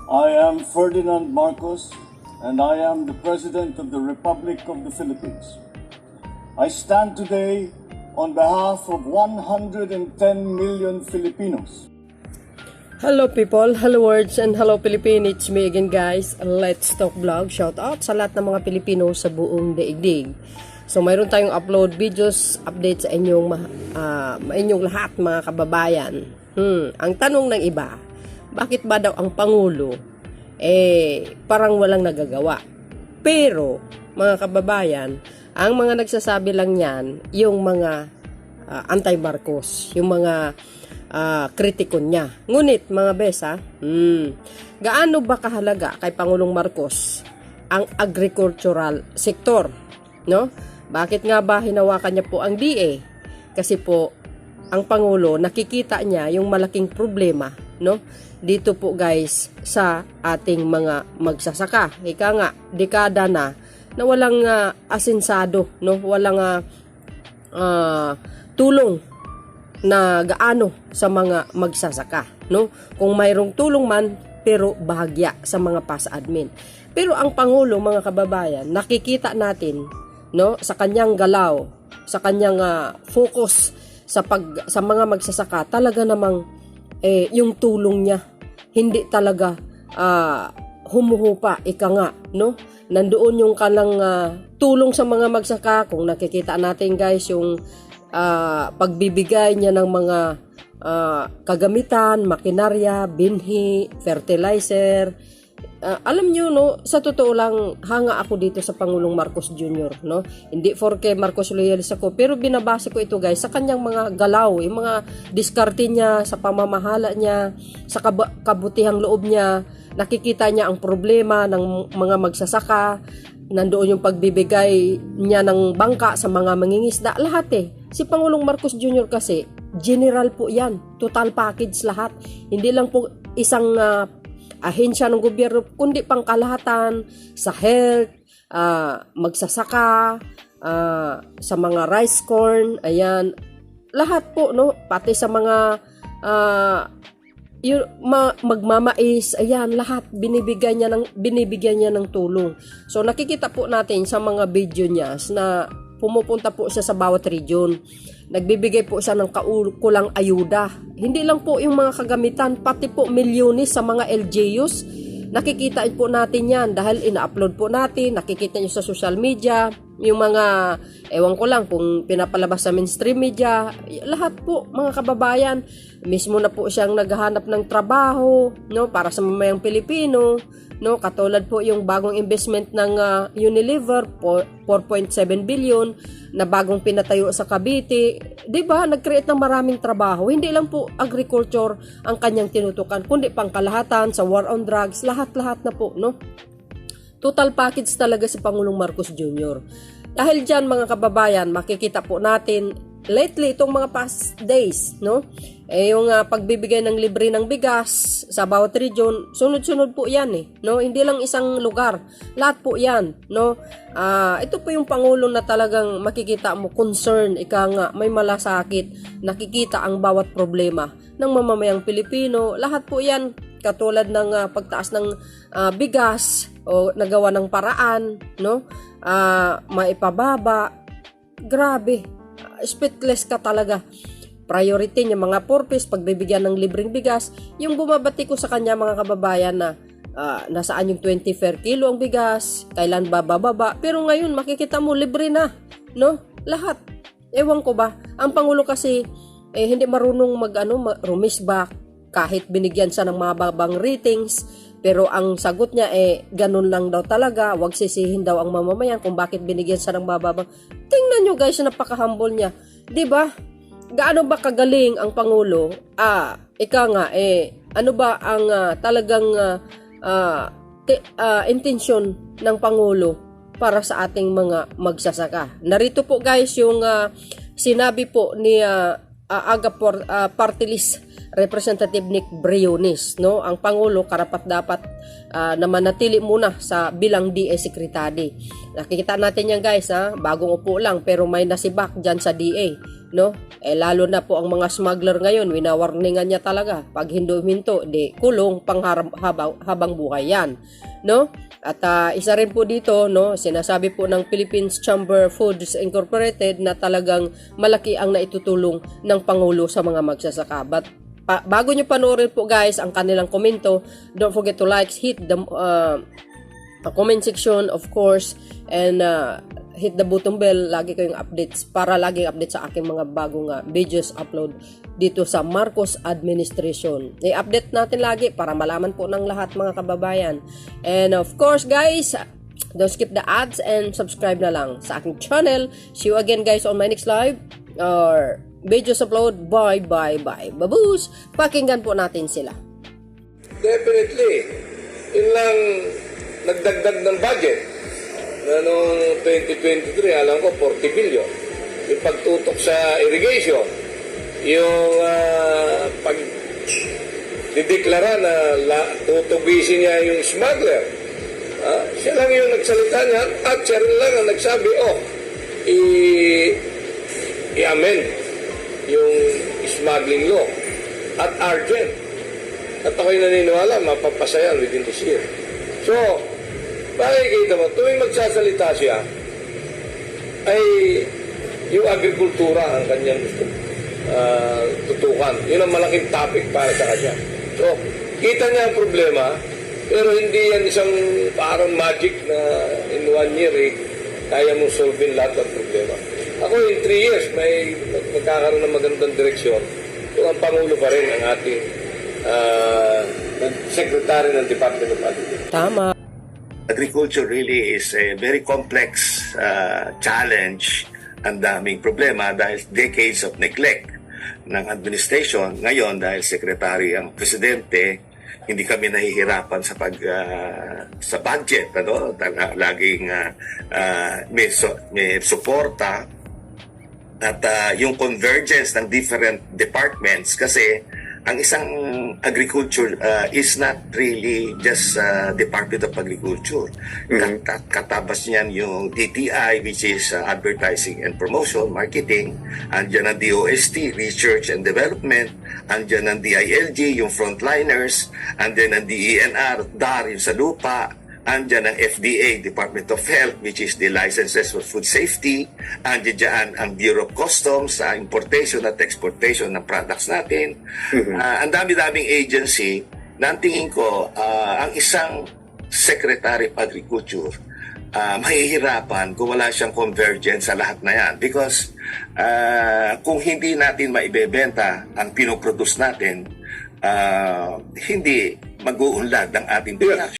I am Ferdinand Marcos, and I am the President of the Republic of the Philippines. I stand today on behalf of 110 million Filipinos. Hello people, hello words, and hello Philippines. It's me again guys, Let's Talk Vlog. Shout out sa lahat ng mga Pilipino sa buong daigdig. So mayroon tayong upload videos, updates sa inyong lahat mga kababayan. Ang tanong ng iba, bakit ba daw ang Pangulo parang walang nagagawa? Pero mga kababayan, ang mga nagsasabi lang yan, yung mga anti-Marcos, yung mga kritikon niya. Ngunit mga besa, gaano ba kahalaga kay Pangulong Marcos ang agricultural sector? No? Bakit nga ba hinawakan niya po ang DA? Kasi po ang Pangulo nakikita niya yung malaking problema, no? Dito po guys sa ating mga magsasaka. Ika nga, dekada na walang asensado, no? Walang tulong na gaano sa mga magsasaka, no? Kung mayroong tulong man, pero bahagya sa mga PAS admin. Pero ang Pangulo, mga kababayan, nakikita natin, no, sa kanyang galaw, sa kanyang focus sa mga magsasaka, talaga namang yung tulong niya hindi talaga humuhupa, ika nga, no? Nandoon yung kanang tulong sa mga magsasaka. Kung nakikita natin guys yung pagbibigay niya ng mga kagamitan, makinarya, binhi, fertilizer. Alam niyo, no, sa totoo lang, hanga ako dito sa Pangulong Marcos Jr., no? Hindi forke Marcos loyalist ako, pero binabase ko ito guys sa kanyang mga galaw, yung mga diskarte niya, sa pamamahala niya, sa kabutihang loob niya. Nakikita niya ang problema ng mga magsasaka. Nandoon yung pagbibigay niya ng bangka sa mga mangingisda, lahat Si Pangulong Marcos Jr. kasi, general po yan, total package lahat. Hindi lang po isang ahensya ng gobyerno, kundi pangkalahatan sa health, magsasaka, sa mga rice corn, ayan, lahat po, no? Pati sa mga magmamais, ayan, lahat binibigyan niya ng tulong. So nakikita po natin sa mga video niya na pumupunta po siya sa bawat region. Nagbibigay po siya ng kulang ayuda. Hindi lang po yung mga kagamitan, pati po milyones sa mga LGUs. Nakikita po natin yan dahil ina-upload po natin, nakikita nyo sa social media, yung mga, ewan ko lang kung pinapalabas sa mainstream media, lahat po mga kababayan, mismo na po siyang naghahanap ng trabaho, no, para sa mamayang Pilipino, no, katulad po yung bagong investment ng Unilever, 4.7 billion na bagong pinatayo sa Cavite. 'Di ba? Nag-create ng maraming trabaho. Hindi lang po agriculture ang kanyang tinutukan, kundi pangkalahatan sa war on drugs, lahat-lahat na po, no? Total package talaga si Pangulong Marcos Jr. Dahil diyan mga kababayan, makikita po natin lately itong mga past days, no? Yung pagbibigay ng libre ng bigas sa bawat region, sunod-sunod po 'yan no? Hindi lang isang lugar. Lahat po 'yan, no? Ito po yung Pangulo na talagang makikita mo concern, ika nga, may malasakit, nakikita ang bawat problema ng mamamayang Pilipino. Lahat po 'yan, katulad ng pagtaas ng bigas o nagawa ng paraan, no? Maipababa. Grabe. Speechless ka talaga. Priority niya mga purpose, pagbibigyan ng libreng bigas. Yung bumabati ko sa kanya mga kababayan na nasaan yung 20 per kilo ang bigas, kailan ba bababa, pero ngayon makikita mo libre na, no? Lahat. Ewan ko ba, ang Pangulo kasi hindi marunong rumisbak kahit binigyan siya ng mababang ratings. Pero ang sagot niya ganun lang daw talaga, wag sisihin daw ang mamamayan kung bakit binigyan siya ng mababang. Tingnan nyo guys, napaka-humble niya. 'Di ba? Gaano ba kagaling ang Pangulo? Ika nga ano ba ang talagang intensyon ng Pangulo para sa ating mga magsasaka? Narito po guys yung sinabi po ni AGA Party List Representative Nick Briones, no? Ang Pangulo karapat-dapat na manatili muna sa bilang DA Secretary. Nakikita natin yan guys, bagong upo lang pero may nasibak dyan sa DA. no? Lalo na po ang mga smuggler ngayon, winawarningan niya talaga. Pag hindi huminto, di kulong habang buhay yan, no? At isa rin po dito, no, sinasabi po ng Philippines Chamber Foods Incorporated na talagang malaki ang naitutulong ng Pangulo sa mga magsasaka. But bago nyo panoorin po guys ang kanilang komento, don't forget to like, hit the comment section of course, and hit the button bell, lagi kayong updates para laging update sa aking mga bagong videos upload dito sa Marcos Administration. I-update natin lagi para malaman po ng lahat mga kababayan. And of course guys, don't skip the ads and subscribe na lang sa aking channel. See you again guys on my next live or videos upload. Bye. Baboos! Pakinggan po natin sila. Definitely. Yun lang nagdagdag ng budget. Na noong 2023, alam ko, 40 billion. Yung pagtutok sa irrigation, yung dideklara na tutubisin niya yung smuggler. Siya lang yung nagsalita niya at siya rin lang ang nagsabi, i-amend yung smuggling law at urgent. At ako'y naniniwala, mapapasayan within this year. So, makikita mo, tuwing magsasalita siya, ay yung agrikultura ang kanyang gusto tutukan. Yun ang malaking topic para sa kanya. So, kita niya ang problema, pero hindi yan isang parang magic na in 1 year, kaya mong solvein lahat ng problema. Ako, in 3 years, may magkakaroon ng magandang direksyon. Kung ang Pangulo pa rin ang ating Secretary ng Department of Agriculture. Tama. Agriculture really is a very complex challenge. Ang daming problema dahil decades of neglect ng administration. Ngayon, dahil secretary ang presidente, hindi kami nahihirapan sa sa budget, ano? Laging may suporta at yung convergence ng different departments kasi ang isang agriculture is not really just Department of Agriculture. Katabas niyan yung DTI, which is Advertising and Promotion, Marketing. Andyan ang DOST, Research and Development. Andyan ang DILG, yung frontliners. Andyan ang DENR, DAR, yung sa lupa. Andyan ang FDA, Department of Health, which is the licenses for food safety. Andyan dyan ang Bureau of Customs sa importation at exportation ng products natin. Ang dami-daming agency na ang tingin ko, ang isang Secretary of Agriculture, mahihirapan kung wala siyang convergence sa lahat na yan. Because kung hindi natin maibebenta ang pinoproduce natin, hindi mag-uunlad ang ating production.